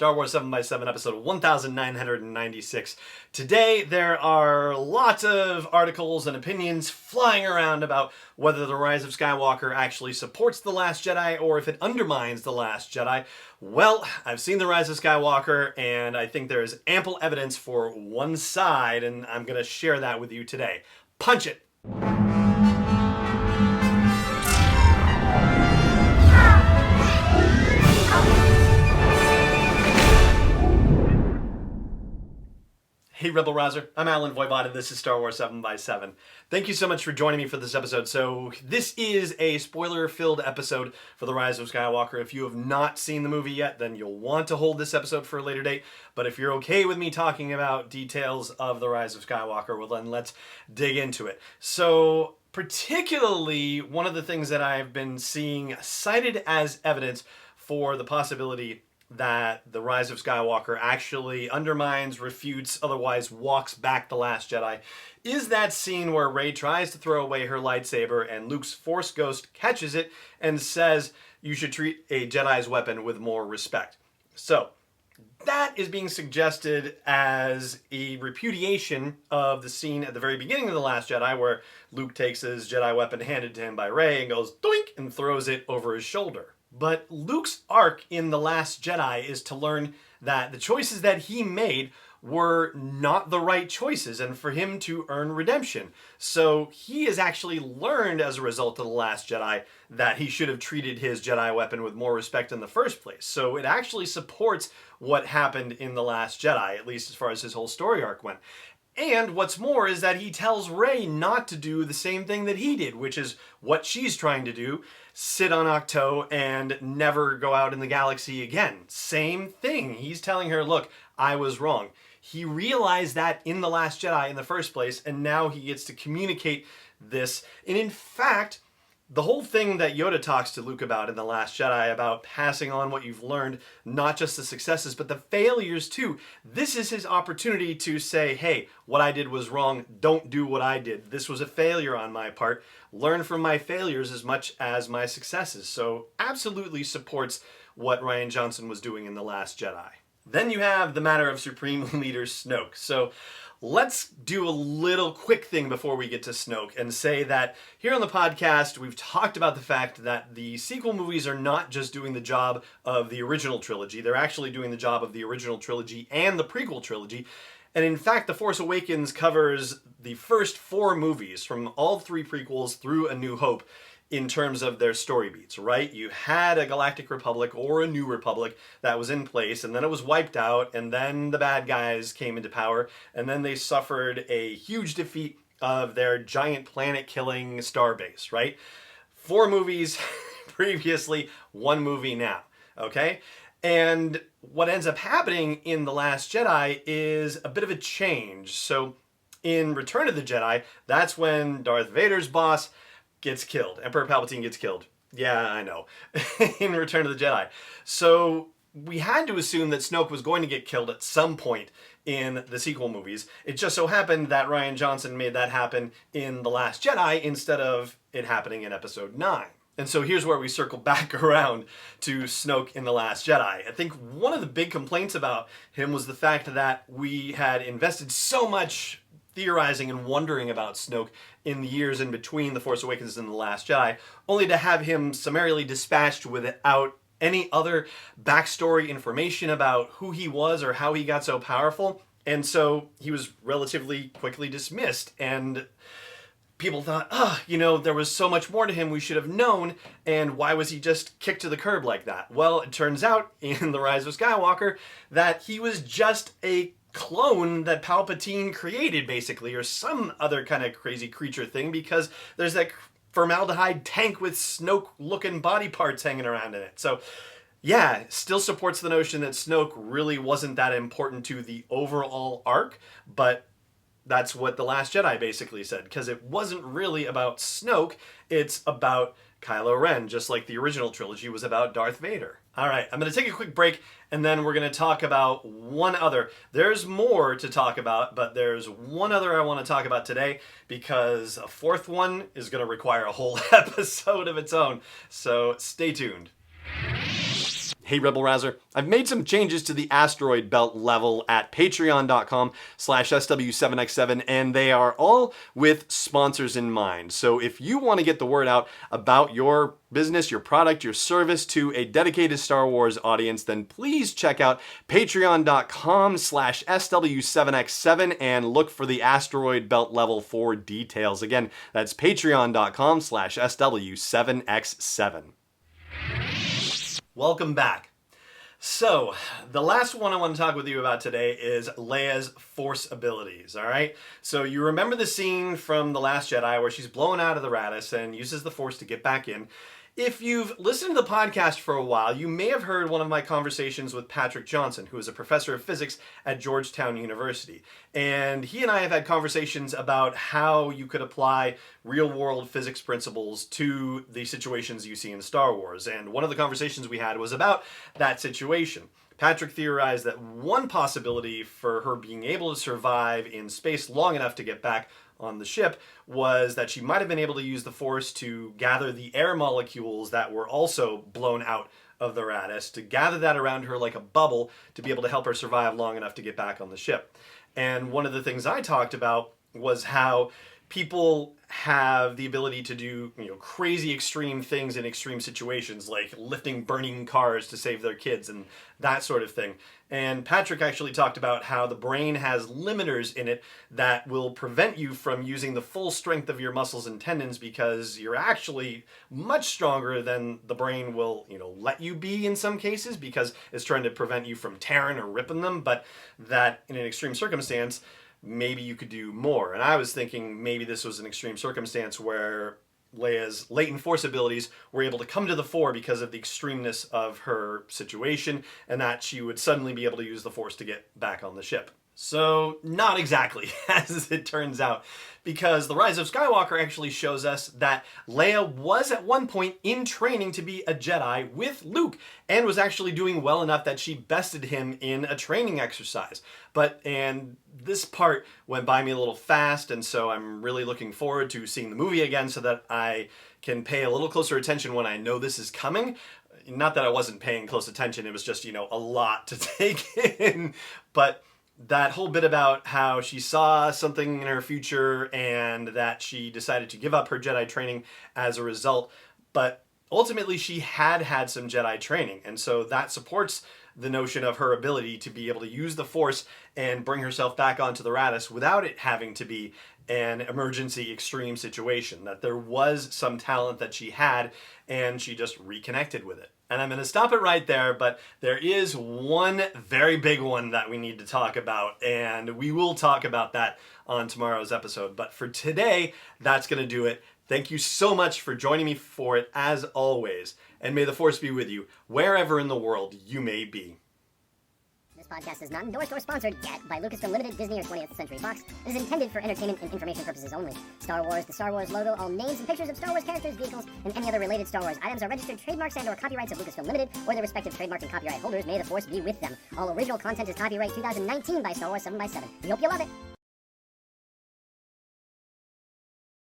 Star Wars 7x7, episode 1996. Today, there are lots of articles and opinions flying around about whether The Rise of Skywalker actually supports The Last Jedi or if it undermines The Last Jedi. Well, I've seen The Rise of Skywalker, and I think there is ample evidence for one side, and I'm going to share that with you today. Punch it! Hey Rebel Rouser, I'm Alan Voivod and this is Star Wars 7x7. Thank you so much for joining me for this episode. So this is a spoiler-filled episode for The Rise of Skywalker. If you have not seen the movie yet, then you'll want to hold this episode for a later date. But if you're okay with me talking about details of The Rise of Skywalker, well then let's dig into it. So particularly, one of the things that I've been seeing cited as evidence for the possibility that The Rise of Skywalker actually undermines, refutes, otherwise walks back The Last Jedi, is that scene where Rey tries to throw away her lightsaber and Luke's Force Ghost catches it and says, "You should treat a Jedi's weapon with more respect." So, that is being suggested as a repudiation of the scene at the very beginning of The Last Jedi where Luke takes his Jedi weapon handed to him by Rey and goes doink and throws it over his shoulder. But Luke's arc in The Last Jedi is to learn that the choices that he made were not the right choices and for him to earn redemption. So he has actually learned as a result of The Last Jedi that he should have treated his Jedi weapon with more respect in the first place. So it actually supports what happened in The Last Jedi, at least as far as his whole story arc went. And what's more is that he tells Rey not to do the same thing that he did, which is what she's trying to do, sit on Ahch-To and never go out in the galaxy again. Same thing. He's telling her, look, I was wrong. He realized that in The Last Jedi in the first place, and now he gets to communicate this. And in fact, the whole thing that Yoda talks to Luke about in The Last Jedi, about passing on what you've learned, not just the successes, but the failures too. This is his opportunity to say, hey, what I did was wrong. Don't do what I did. This was a failure on my part. Learn from my failures as much as my successes. So absolutely supports what Rian Johnson was doing in The Last Jedi. Then you have the matter of Supreme Leader Snoke. So let's do a little quick thing before we get to Snoke and say that here on the podcast, we've talked about the fact that the sequel movies are not just doing the job of the original trilogy. They're actually doing the job of the original trilogy and the prequel trilogy. And in fact, The Force Awakens covers the first 4 movies from all 3 prequels through A New Hope in terms of their story beats, right? You had a Galactic Republic or a New Republic that was in place, and then it was wiped out, and then the bad guys came into power, and then they suffered a huge defeat of their giant planet-killing starbase, right? 4 movies previously, 1 movie now, okay? And what ends up happening in The Last Jedi is a bit of a change. So in Return of the Jedi, that's when Darth Vader's boss gets killed. Emperor Palpatine gets killed. Yeah, I know. In Return of the Jedi. So we had to assume that Snoke was going to get killed at some point in the sequel movies. It just so happened that Rian Johnson made that happen in The Last Jedi instead of it happening in Episode 9. And so here's where we circle back around to Snoke in The Last Jedi. I think one of the big complaints about him was the fact that we had invested so much theorizing and wondering about Snoke in the years in between The Force Awakens and The Last Jedi, only to have him summarily dispatched without any other backstory information about who he was or how he got so powerful. And so he was relatively quickly dismissed, and people thought, there was so much more to him we should have known, and why was he just kicked to the curb like that? Well, it turns out in The Rise of Skywalker that he was just a clone that Palpatine created, basically, or some other kind of crazy creature thing, because there's that formaldehyde tank with Snoke-looking body parts hanging around in it. So, yeah, still supports the notion that Snoke really wasn't that important to the overall arc, but that's what The Last Jedi basically said, because it wasn't really about Snoke, it's about Kylo Ren, just like the original trilogy was about Darth Vader. All right, I'm going to take a quick break, and then we're going to talk about one other. There's more to talk about, but there's one other I want to talk about today, because a fourth one is going to require a whole episode of its own. So stay tuned. Hey Rebel Rouser, I've made some changes to the asteroid belt level at patreon.com/SW7X7, and they are all with sponsors in mind. So if you want to get the word out about your business, your product, your service to a dedicated Star Wars audience, then please check out patreon.com/SW7X7 and look for the asteroid belt level for details. Again, that's patreon.com/SW7X7. Welcome back. So, the last one I want to talk with you about today is Leia's Force abilities, alright? So you remember the scene from The Last Jedi where she's blown out of the Raddus and uses the Force to get back in. If you've listened to the podcast for a while, you may have heard one of my conversations with Patrick Johnson, who is a professor of physics at Georgetown University. And he and I have had conversations about how you could apply real-world physics principles to the situations you see in Star Wars. And one of the conversations we had was about that situation. Patrick theorized that one possibility for her being able to survive in space long enough to get back on the ship was that she might have been able to use the Force to gather the air molecules that were also blown out of the Raddus, to gather that around her like a bubble to be able to help her survive long enough to get back on the ship. And one of the things I talked about was how people have the ability to do, crazy extreme things in extreme situations, like lifting burning cars to save their kids and that sort of thing. And Patrick actually talked about how the brain has limiters in it that will prevent you from using the full strength of your muscles and tendons because you're actually much stronger than the brain will, let you be in some cases because it's trying to prevent you from tearing or ripping them, but that in an extreme circumstance, maybe you could do more. And I was thinking maybe this was an extreme circumstance where Leia's latent Force abilities were able to come to the fore because of the extremeness of her situation, and that she would suddenly be able to use the Force to get back on the ship. So, not exactly, as it turns out, because the Rise of Skywalker actually shows us that Leia was at one point in training to be a Jedi with Luke, and was actually doing well enough that she bested him in a training exercise. And this part went by me a little fast, and so I'm really looking forward to seeing the movie again so that I can pay a little closer attention when I know this is coming. Not that I wasn't paying close attention, it was just, a lot to take in, but that whole bit about how she saw something in her future and that she decided to give up her Jedi training as a result, but ultimately she had some Jedi training, and so that supports the notion of her ability to be able to use the Force and bring herself back onto the Raddus without it having to be an emergency extreme situation, that there was some talent that she had and she just reconnected with it. And I'm going to stop it right there, but there is one very big one that we need to talk about, and we will talk about that on tomorrow's episode. But for today, that's going to do it. Thank you so much for joining me for it, as always, and may the Force be with you wherever in the world you may be. This podcast is not endorsed or sponsored yet by Lucasfilm Limited, Disney, or 20th Century Fox. It is intended for entertainment and information purposes only. Star Wars, the Star Wars logo, all names and pictures of Star Wars characters, vehicles, and any other related Star Wars items are registered trademarks and/or copyrights of Lucasfilm Limited or their respective trademark and copyright holders. May the Force be with them. All original content is copyright 2019 by Star Wars 7x7. We hope you love it.